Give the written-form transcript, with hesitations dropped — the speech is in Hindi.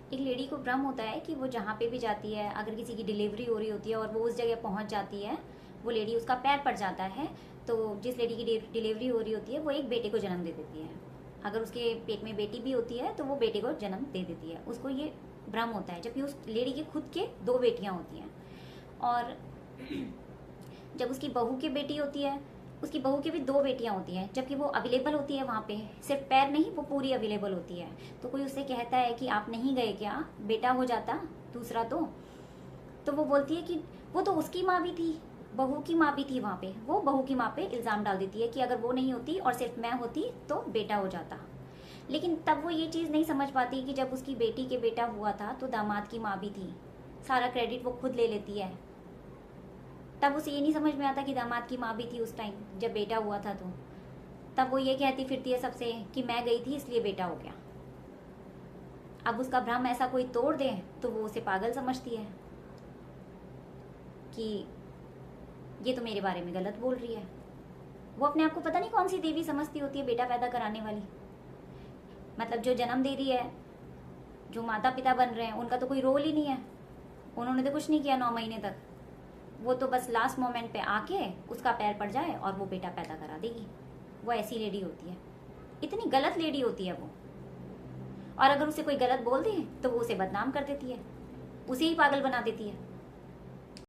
एक लेडी को भ्रम होता है कि वो जहाँ पे भी जाती है, अगर किसी की डिलीवरी हो रही होती है और वो उस जगह पहुँच जाती है, वो लेडी उसका पैर पड़ जाता है, तो जिस लेडी की डिलीवरी हो रही होती है वो एक बेटे को जन्म दे देती है। अगर उसके पेट में बेटी भी होती है तो वो बेटे को जन्म दे देती है, उसको ये भ्रम होता है, जबकि उस लेडी के खुद के 2 बेटियां होती हैं। और जब उसकी बहू की बेटी होती है, उसकी बहू की भी 2 बेटियां होती हैं, जबकि वो अवेलेबल होती है वहाँ पे, सिर्फ पैर नहीं, वो पूरी अवेलेबल होती है। तो कोई उससे कहता है कि आप नहीं गए क्या, बेटा हो जाता दूसरा तो वो बोलती है कि वो तो उसकी माँ भी थी, बहू की माँ भी थी वहाँ पे। वो बहू की माँ पे इल्ज़ाम डाल देती है कि अगर वो नहीं होती और सिर्फ मैं होती तो बेटा हो जाता। लेकिन तब वो ये चीज़ नहीं समझ पाती कि जब उसकी बेटी के बेटा हुआ था तो दामाद की माँ भी थी, सारा क्रेडिट वो खुद ले लेती है। तब उसे ये नहीं समझ में आता कि दामाद की माँ भी थी उस टाइम जब बेटा हुआ था। तो तब वो ये कहती फिरती है सबसे कि मैं गई थी इसलिए बेटा हो गया। अब उसका भ्रम ऐसा कोई तोड़ दे तो वो उसे पागल समझती है कि ये तो मेरे बारे में गलत बोल रही है। वो अपने आप को पता नहीं कौन सी देवी समझती होती है बेटा पैदा कराने वाली। मतलब जो जन्म दे रही है, जो माता पिता बन रहे हैं, उनका तो कोई रोल ही नहीं है, उन्होंने तो कुछ नहीं किया 9 महीने तक। वो तो बस लास्ट मोमेंट पे आके उसका पैर पड़ जाए और वो बेटा पैदा करा देगी। वो ऐसी लेडी होती है, इतनी गलत लेडी होती है वो। और अगर उसे कोई गलत बोल दे तो वो उसे बदनाम कर देती है, उसे ही पागल बना देती है।